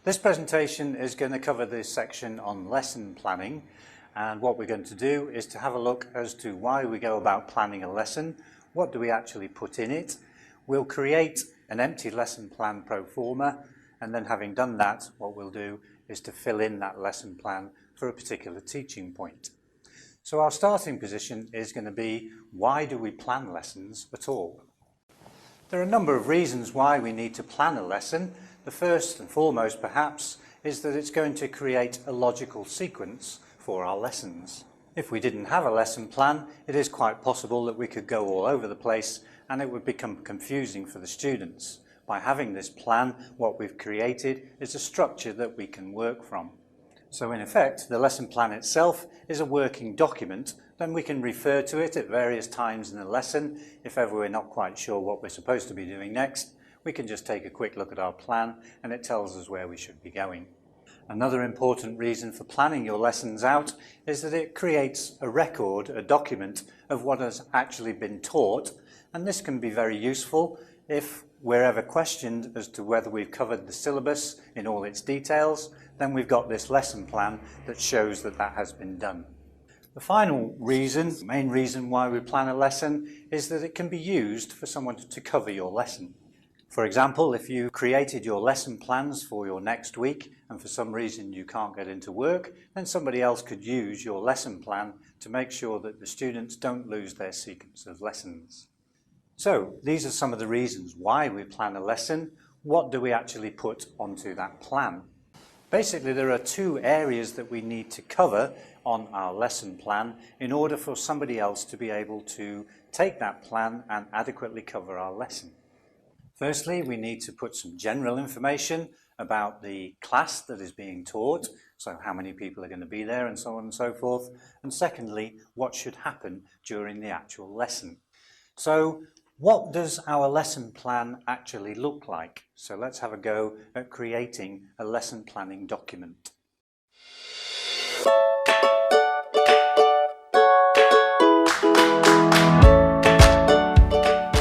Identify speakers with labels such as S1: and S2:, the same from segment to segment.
S1: This presentation is going to cover this section on lesson planning, and what we're going to do is to have a look as to why we go about planning a lesson, what do we actually put in it. We'll create an empty lesson plan pro forma, and then having done that, what we'll do is to fill in that lesson plan for a particular teaching point. So our starting position is going to be, why do we plan lessons at all? There are a number of reasons why we need to plan a lesson. The first and foremost perhaps is that it's going to create a logical sequence for our lessons. If we didn't have a lesson plan, it is quite possible that we could go all over the place and it would become confusing for the students. By having this plan, what we've created is a structure that we can work from. So in effect, the lesson plan itself is a working document, then we can refer to it at various times in the lesson. If ever we're not quite sure what we're supposed to be doing next, we can just take a quick look at our plan and it tells us where we should be going. Another important reason for planning your lessons out is that it creates a record, a document of what has actually been taught, and this can be very useful if we're ever questioned as to whether we've covered the syllabus in all its details. Then we've got this lesson plan that shows that that has been done. The final reason, the main reason why we plan a lesson, is that it can be used for someone to cover your lesson. For example, if you created your lesson plans for your next week and for some reason you can't get into work, then somebody else could use your lesson plan to make sure that the students don't lose their sequence of lessons. So these are some of the reasons why we plan a lesson. What do we actually put onto that plan? Basically, there are two areas that we need to cover on our lesson plan in order for somebody else to be able to take that plan and adequately cover our lesson. Firstly, we need to put some general information about the class that is being taught, so how many people are going to be there and so on and so forth. And secondly, what should happen during the actual lesson. So what does our lesson plan actually look like? So let's have a go at creating a lesson planning document.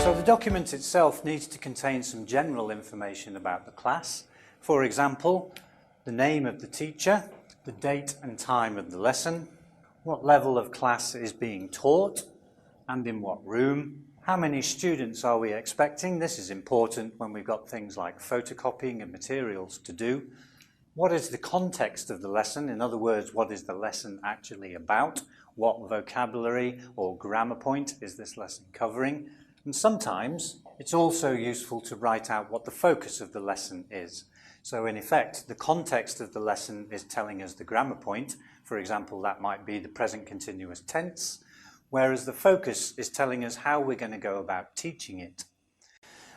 S1: So the document itself needs to contain some general information about the class. For example, the name of the teacher, the date and time of the lesson, what level of class is being taught, and in what room. How many students are we expecting? This is important when we've got things like photocopying and materials to do. What is the context of the lesson? In other words, what is the lesson actually about? What vocabulary or grammar point is this lesson covering? And sometimes it's also useful to write out what the focus of the lesson is. So in effect, the context of the lesson is telling us the grammar point. For example, that might be the present continuous tense, whereas the focus is telling us how we're going to go about teaching it.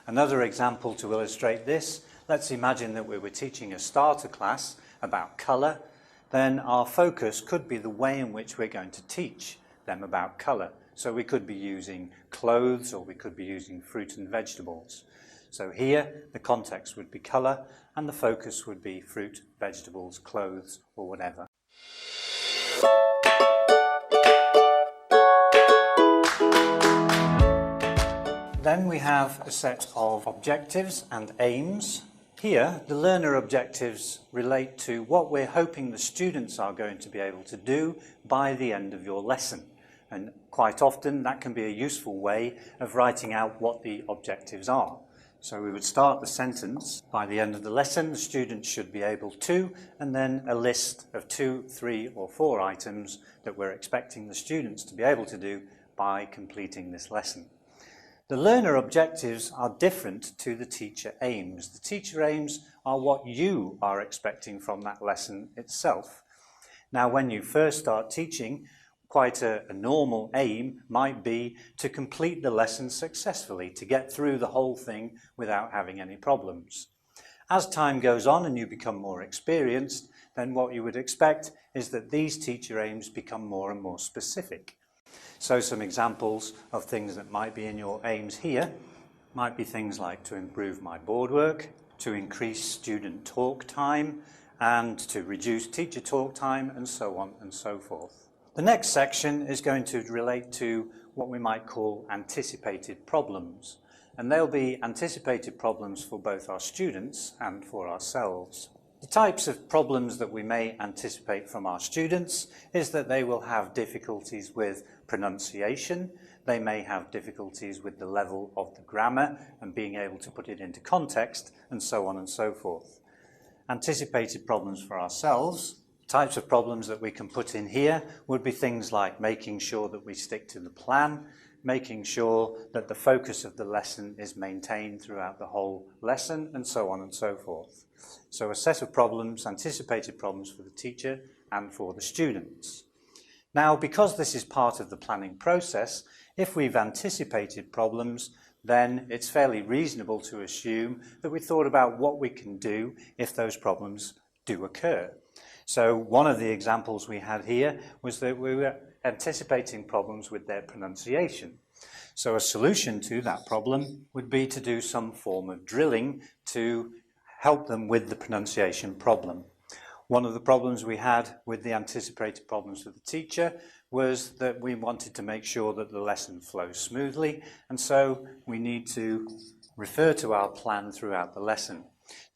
S1: Another example to illustrate this, let's imagine that we were teaching a starter class about colour, then our focus could be the way in which we're going to teach them about colour. So we could be using clothes or we could be using fruit and vegetables. So here the context would be colour and the focus would be fruit, vegetables, clothes or whatever. Then we have a set of objectives and aims. Here, the learner objectives relate to what we're hoping the students are going to be able to do by the end of your lesson. And quite often that can be a useful way of writing out what the objectives are. So we would start the sentence, by the end of the lesson the students should be able to, and then a list of 2, 3 or 4 items that we're expecting the students to be able to do by completing this lesson. The learner objectives are different to the teacher aims. The teacher aims are what you are expecting from that lesson itself. Now, when you first start teaching, quite a normal aim might be to complete the lesson successfully, to get through the whole thing without having any problems. As time goes on and you become more experienced, then what you would expect is that these teacher aims become more and more specific. So some examples of things that might be in your aims here might be things like to improve my board work, to increase student talk time, and to reduce teacher talk time, and so on and so forth. The next section is going to relate to what we might call anticipated problems. And they'll be anticipated problems for both our students and for ourselves. The types of problems that we may anticipate from our students is that they will have difficulties with pronunciation, they may have difficulties with the level of the grammar and being able to put it into context, and so on and so forth. Anticipated problems for ourselves, types of problems that we can put in here would be things like making sure that we stick to the plan, making sure that the focus of the lesson is maintained throughout the whole lesson, and so on and so forth. So a set of problems, anticipated problems for the teacher and for the students. Now, because this is part of the planning process, if we've anticipated problems, then it's fairly reasonable to assume that we thought about what we can do if those problems do occur. So one of the examples we had here was that we were anticipating problems with their pronunciation. So a solution to that problem would be to do some form of drilling to help them with the pronunciation problem. One of the problems we had with the anticipated problems for the teacher was that we wanted to make sure that the lesson flows smoothly, and so we need to refer to our plan throughout the lesson.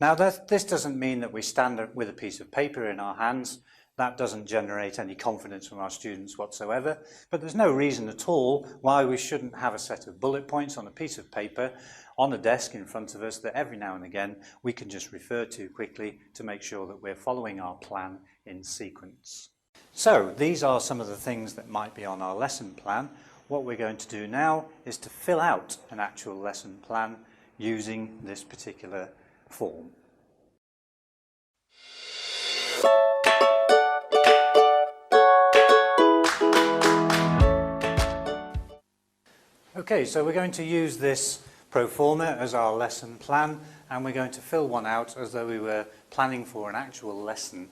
S1: Now, this doesn't mean that we stand with a piece of paper in our hands. That doesn't generate any confidence from our students whatsoever, but there's no reason at all why we shouldn't have a set of bullet points on a piece of paper on a desk in front of us that every now and again we can just refer to quickly to make sure that we're following our plan in sequence. So these are some of the things that might be on our lesson plan. What we're going to do now is to fill out an actual lesson plan using this particular form. Okay, so we're going to use this pro forma as our lesson plan, and we're going to fill one out as though we were planning for an actual lesson.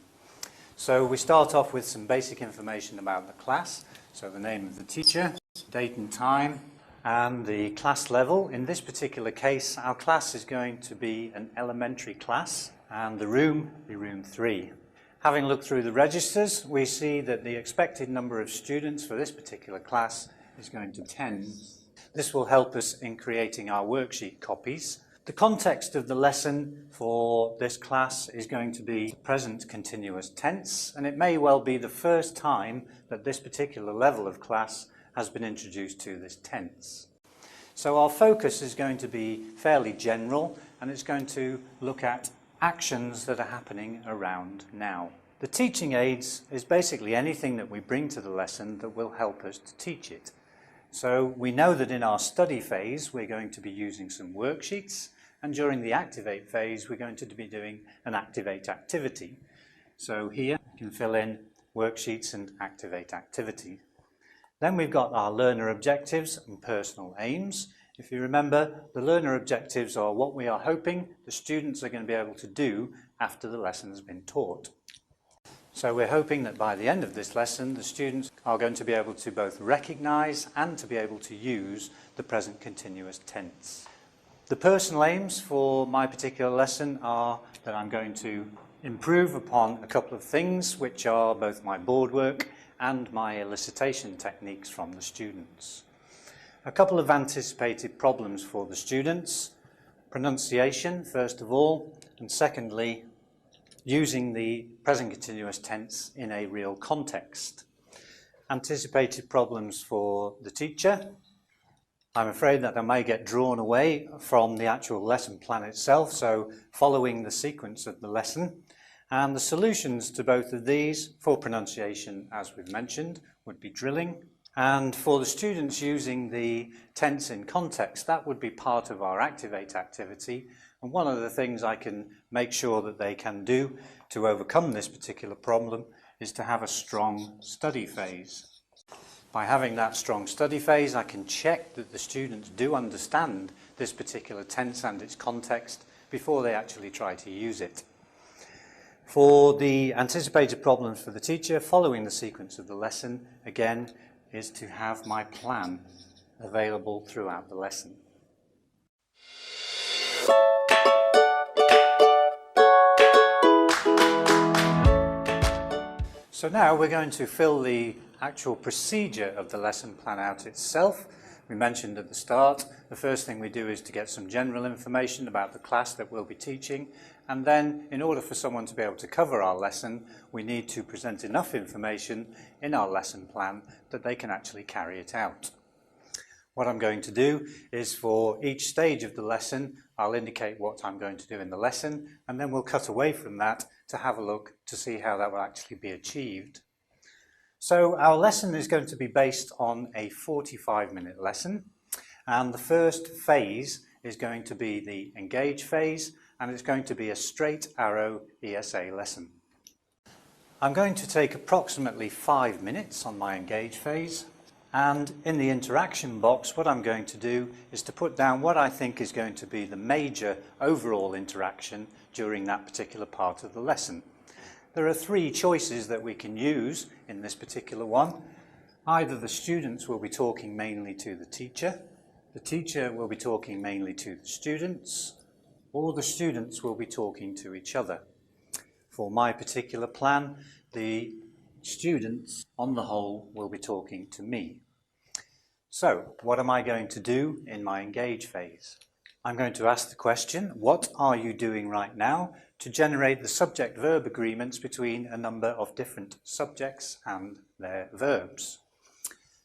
S1: So we start off with some basic information about the class, so the name of the teacher, date and time, and the class level. In this particular case, our class is going to be an elementary class, and the room will be room 3. Having looked through the registers, we see that the expected number of students for this particular class is going to be 10. This will help us in creating our worksheet copies. The context of the lesson for this class is going to be present continuous tense, and it may well be the first time that this particular level of class has been introduced to this tense. So our focus is going to be fairly general, and it's going to look at actions that are happening around now. The teaching aids is basically anything that we bring to the lesson that will help us to teach it. So we know that in our study phase we're going to be using some worksheets, and during the activate phase we're going to be doing an activate activity. So here you can fill in worksheets and activate activity. Then we've got our learner objectives and personal aims. If you remember, the learner objectives are what we are hoping the students are going to be able to do after the lesson has been taught. So we're hoping that by the end of this lesson, the students are going to be able to both recognise and to be able to use the present continuous tense. The personal aims for my particular lesson are that I'm going to improve upon a couple of things, which are both my board work and my elicitation techniques from the students. A couple of anticipated problems for the students: pronunciation, first of all, and secondly, using the present continuous tense in a real context. Anticipated problems for the teacher. I'm afraid that I may get drawn away from the actual lesson plan itself, so following the sequence of the lesson. And the solutions to both of these, for pronunciation, as we've mentioned, would be drilling. And for the students using the tense in context, that would be part of our activate activity. And one of the things I can make sure that they can do to overcome this particular problem is to have a strong study phase. By having that strong study phase, I can check that the students do understand this particular tense and its context before they actually try to use it. For the anticipated problems for the teacher, following the sequence of the lesson, again, is to have my plan available throughout the lesson. So now we're going to fill the actual procedure of the lesson plan out itself. we mentioned at the start, the first thing we do is to get some general information about the class that we'll be teaching, and then in order for someone to be able to cover our lesson, we need to present enough information in our lesson plan that they can actually carry it out. What I'm going to do is for each stage of the lesson, I'll indicate what I'm going to do in the lesson, and then we'll cut away from that to have a look to see how that will actually be achieved. So our lesson is going to be based on a 45-minute lesson, and the first phase is going to be the engage phase, and it's going to be a straight arrow ESA lesson. I'm going to take approximately 5 minutes on my engage phase, and in the interaction box what I'm going to do is to put down what I think is going to be the major overall interaction during that particular part of the lesson. There are 3 choices that we can use in this particular one. Either the students will be talking mainly to the teacher will be talking mainly to the students, or the students will be talking to each other. For my particular plan, the students on the whole will be talking to me. So, what am I going to do in my engage phase? I'm going to ask the question, what are you doing right now, to generate the subject-verb agreements between a number of different subjects and their verbs.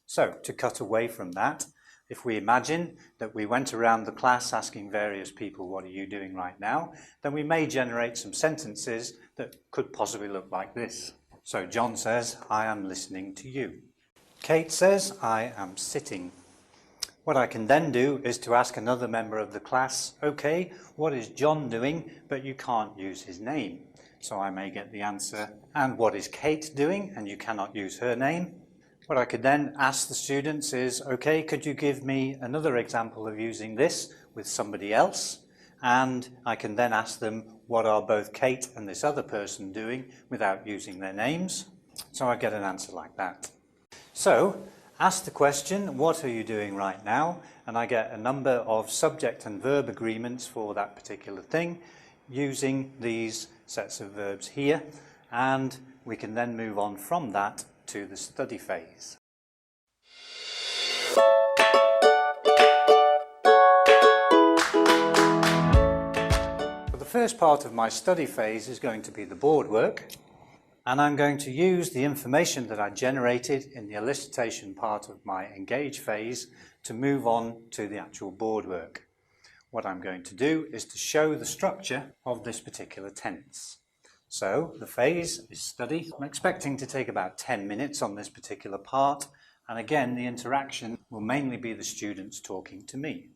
S1: So, to cut away from that, if we imagine that we went around the class asking various people, what are you doing right now, then we may generate some sentences that could possibly look like this. So, John says, I am listening to you. Kate says, I am sitting. What I can then do is to ask another member of the class, okay, what is John doing, but you can't use his name. So I may get the answer, and what is Kate doing, and you cannot use her name. What I could then ask the students is, okay, could you give me another example of using this with somebody else? And I can then ask them, what are both Kate and this other person doing without using their names? So I get an answer like that. So, ask the question, what are you doing right now? And I get a number of subject and verb agreements for that particular thing using these sets of verbs here, and we can then move on from that to the study phase. The first part of my study phase is going to be the board work. And I'm going to use the information that I generated in the elicitation part of my engage phase to move on to the actual board work. What I'm going to do is to show the structure of this particular tense. So the phase is study. I'm expecting to take about 10 minutes on this particular part, and again the interaction will mainly be the students talking to me.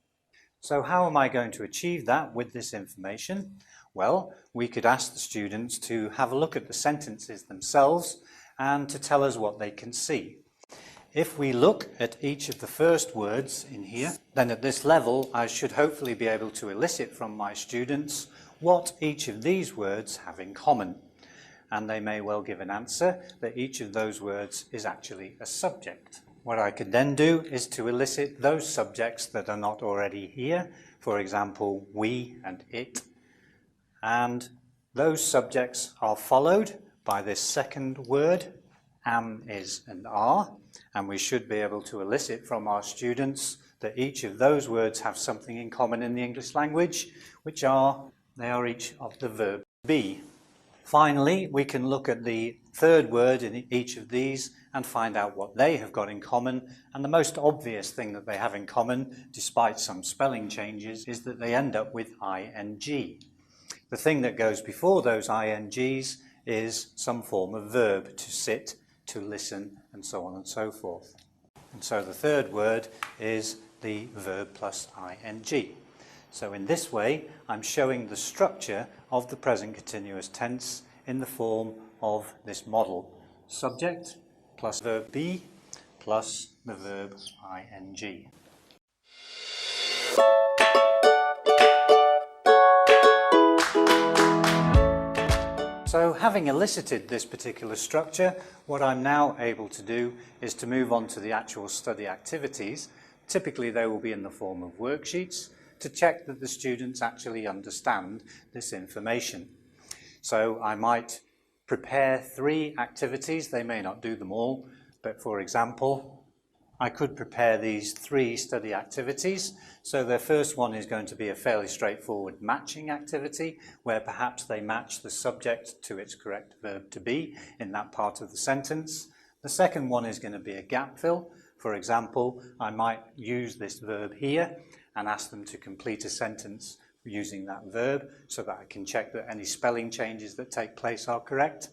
S1: So how am I going to achieve that with this information? Well, we could ask the students to have a look at the sentences themselves and to tell us what they can see. If we look at each of the first words in here, then at this level I should hopefully be able to elicit from my students what each of these words have in common. And they may well give an answer that each of those words is actually a subject. What I could then do is to elicit those subjects that are not already here, for example, we and it. And those subjects are followed by this second word, am, is, and are, and we should be able to elicit from our students that each of those words have something in common in the English language, which are, they are each of the verb be. Finally, we can look at the third word in each of these and find out what they have got in common, and the most obvious thing that they have in common, despite some spelling changes, is that they end up with ing. The thing that goes before those ings is some form of verb, to sit, to listen, and so on and so forth. And so the third word is the verb plus ing. So in this way, I'm showing the structure of the present continuous tense in the form of this model. Subject plus verb be plus the verb ing. So having elicited this particular structure, what I'm now able to do is to move on to the actual study activities. Typically they will be in the form of worksheets to check that the students actually understand this information. So I might prepare 3 activities. They may not do them all, but for example, I could prepare these 3 study activities. So the first one is going to be a fairly straightforward matching activity, where perhaps they match the subject to its correct verb to be in that part of the sentence. The second one is going to be a gap fill. For example, I might use this verb here and ask them to complete a sentence using that verb so that I can check that any spelling changes that take place are correct.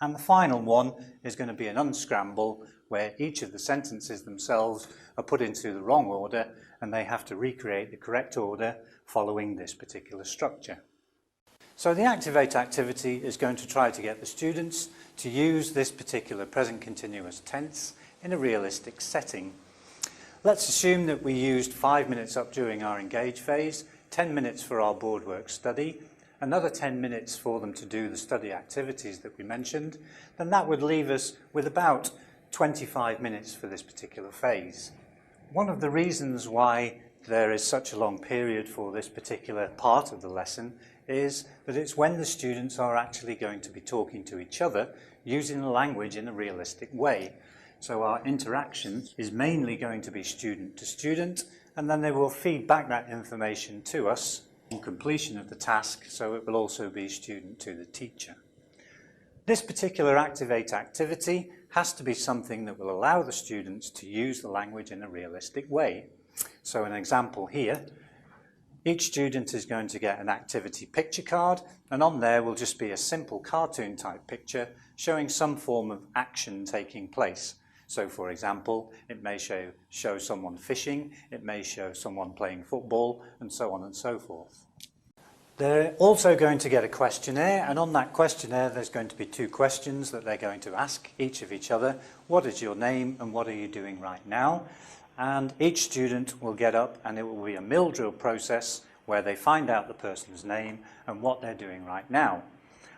S1: And the final one is going to be an unscramble, where each of the sentences themselves are put into the wrong order and they have to recreate the correct order following this particular structure. So the Activate activity is going to try to get the students to use this particular present continuous tense in a realistic setting. Let's assume that we used 5 minutes up during our engage phase, 10 minutes for our board work study, another 10 minutes for them to do the study activities that we mentioned, then that would leave us with about 25 minutes for this particular phase. One of the reasons why there is such a long period for this particular part of the lesson is that it's when the students are actually going to be talking to each other using the language in a realistic way. So our interaction is mainly going to be student to student, and then they will feed back that information to us on completion of the task, so it will also be student to the teacher. This particular Activate activity has to be something that will allow the students to use the language in a realistic way. So an example here, each student is going to get an activity picture card, and on there will just be a simple cartoon type picture showing some form of action taking place. So for example, it may show someone fishing, it may show someone playing football, and so on and so forth. They're also going to get a questionnaire, and on that questionnaire there's going to be 2 questions that they're going to ask each of each other. What is your name and what are you doing right now? And each student will get up and it will be a mill drill process where they find out the person's name and what they're doing right now.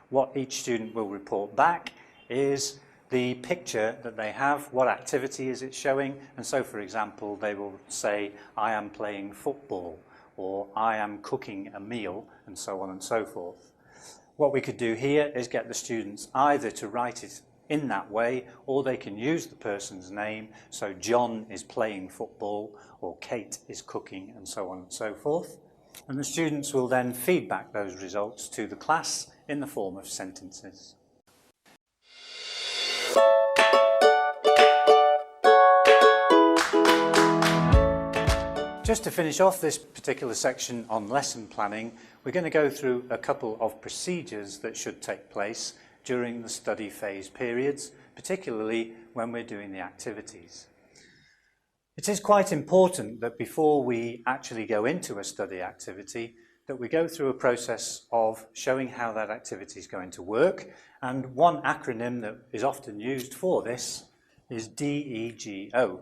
S1: What each student will report back is the picture that they have, what activity is it showing, and so for example they will say, I am playing football, or I am cooking a meal, and so on and so forth. What we could do here is get the students either to write it in that way, or they can use the person's name, so John is playing football, or Kate is cooking, and so on and so forth. And the students will then feed back those results to the class in the form of sentences. Just to finish off this particular section on lesson planning, we're going to go through a couple of procedures that should take place during the study phase periods, particularly when we're doing the activities. It is quite important that before we actually go into a study activity, that we go through a process of showing how that activity is going to work, and one acronym that is often used for this is DEGO.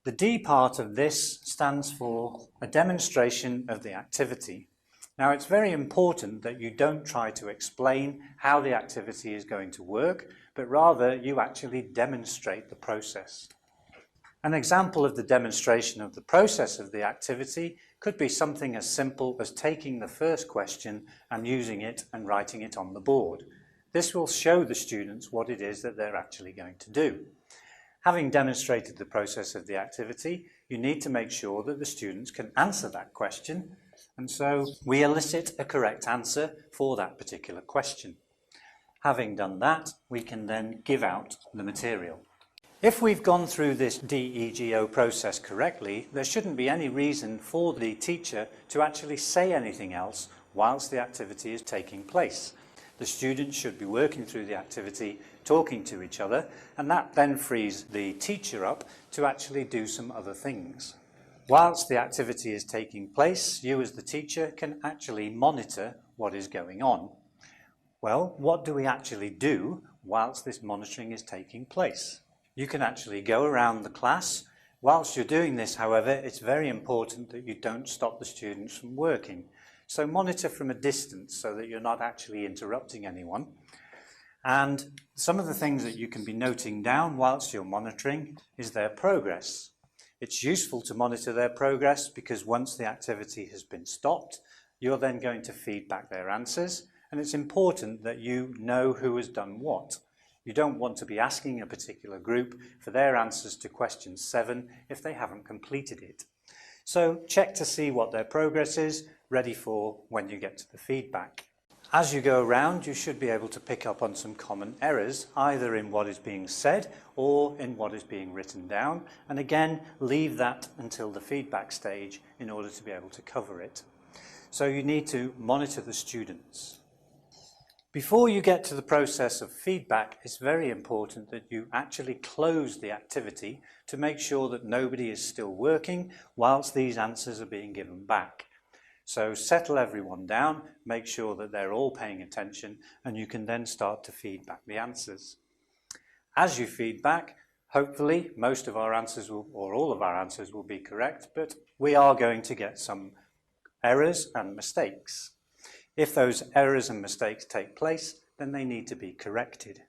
S1: The D part of this stands for a demonstration of the activity. Now it's very important that you don't try to explain how the activity is going to work, but rather you actually demonstrate the process. An example of the demonstration of the process of the activity could be something as simple as taking the first question and using it and writing it on the board. This will show the students what it is that they're actually going to do. Having demonstrated the process of the activity, you need to make sure that the students can answer that question, and so we elicit a correct answer for that particular question. Having done that, we can then give out the material. If we've gone through this DEGO process correctly, there shouldn't be any reason for the teacher to actually say anything else whilst the activity is taking place. The students should be working through the activity, talking to each other, and that then frees the teacher up to actually do some other things. Whilst the activity is taking place, you as the teacher can actually monitor what is going on. Well, what do we actually do whilst this monitoring is taking place? You can actually go around the class. Whilst you're doing this, however, it's very important that you don't stop the students from working. So monitor from a distance so that you're not actually interrupting anyone. And some of the things that you can be noting down whilst you're monitoring is their progress. It's useful to monitor their progress because once the activity has been stopped, you're then going to feed back their answers, and it's important that you know who has done what. You don't want to be asking a particular group for their answers to question 7 if they haven't completed it. So check to see what their progress is, ready for when you get to the feedback. As you go around, you should be able to pick up on some common errors, either in what is being said or in what is being written down. And again, leave that until the feedback stage in order to be able to cover it. So you need to monitor the students. Before you get to the process of feedback, it's very important that you actually close the activity to make sure that nobody is still working whilst these answers are being given back. So settle everyone down, make sure that they're all paying attention, and you can then start to feed back the answers. As you feed back, hopefully most of our answers will, or all of our answers will be correct, but we are going to get some errors and mistakes. If those errors and mistakes take place, then they need to be corrected.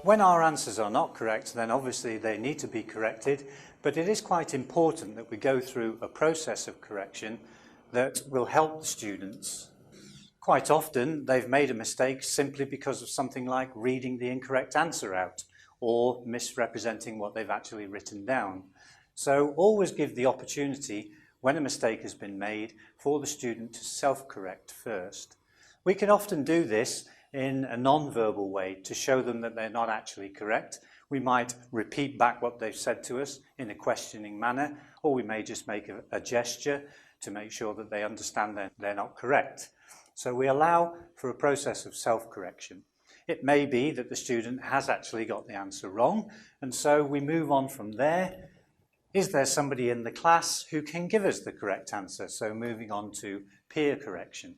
S1: When our answers are not correct, then obviously they need to be corrected, but it is quite important that we go through a process of correction that will help the students. Quite often they've made a mistake simply because of something like reading the incorrect answer out, or misrepresenting what they've actually written down. So always give the opportunity, when a mistake has been made, for the student to self-correct first. We can often do this in a non-verbal way to show them that they're not actually correct. We might repeat back what they've said to us in a questioning manner, or we may just make a gesture to make sure that they understand that they're not correct. So we allow for a process of self-correction. It may be that the student has actually got the answer wrong, and so we move on from there. Is there somebody in the class who can give us the correct answer? So moving on to peer correction.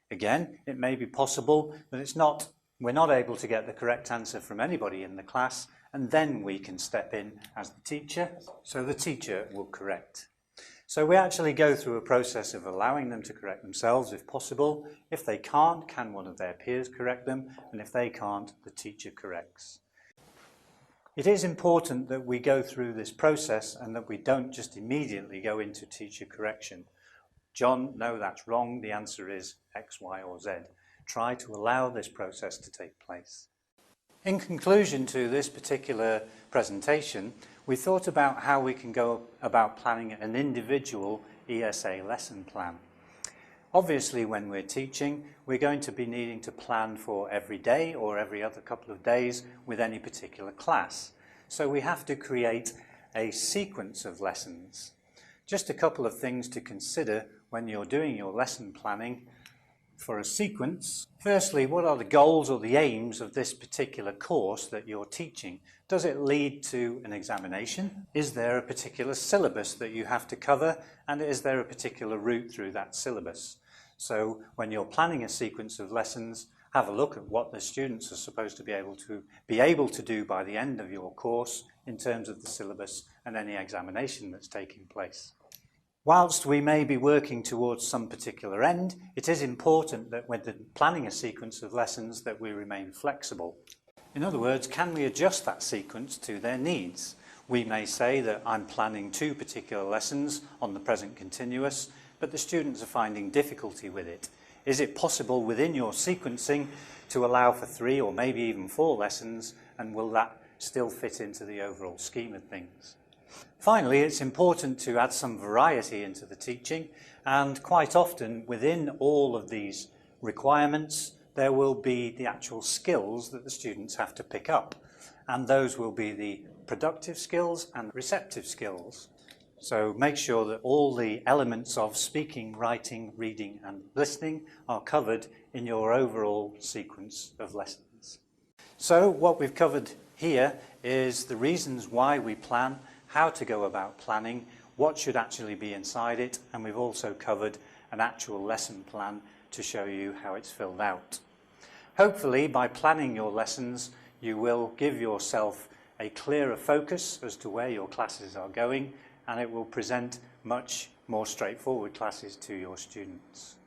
S1: Again, it may be possible that we're not able to get the correct answer from anybody in the class, and then we can step in as the teacher, so the teacher will correct. So we actually go through a process of allowing them to correct themselves if possible. If they can't, can one of their peers correct them? And if they can't, the teacher corrects. It is important that we go through this process and that we don't just immediately go into teacher correction. John, no, that's wrong. The answer is X, Y, or Z. Try to allow this process to take place. In conclusion to this particular presentation, we thought about how we can go about planning an individual ESA lesson plan. Obviously, when we're teaching, we're going to be needing to plan for every day or every other couple of days with any particular class. So we have to create a sequence of lessons. Just a couple of things to consider when you're doing your lesson planning for a sequence. Firstly, what are the goals or the aims of this particular course that you're teaching? Does it lead to an examination? Is there a particular syllabus that you have to cover? And is there a particular route through that syllabus? So when you're planning a sequence of lessons, have a look at what the students are supposed to be able to do by the end of your course in terms of the syllabus and any examination that's taking place. Whilst we may be working towards some particular end, it is important that when planning a sequence of lessons that we remain flexible. In other words, can we adjust that sequence to their needs? We may say that I'm planning 2 particular lessons on the present continuous, but the students are finding difficulty with it. Is it possible within your sequencing to allow for 3 or maybe even 4 lessons, and will that still fit into the overall scheme of things? Finally, it's important to add some variety into the teaching, and quite often within all of these requirements there will be the actual skills that the students have to pick up, and those will be the productive skills and receptive skills. So make sure that all the elements of speaking, writing, reading and listening are covered in your overall sequence of lessons. So what we've covered here is the reasons why we plan, how to go about planning, what should actually be inside it, and we've also covered an actual lesson plan to show you how it's filled out. Hopefully, by planning your lessons, you will give yourself a clearer focus as to where your classes are going, and it will present much more straightforward classes to your students.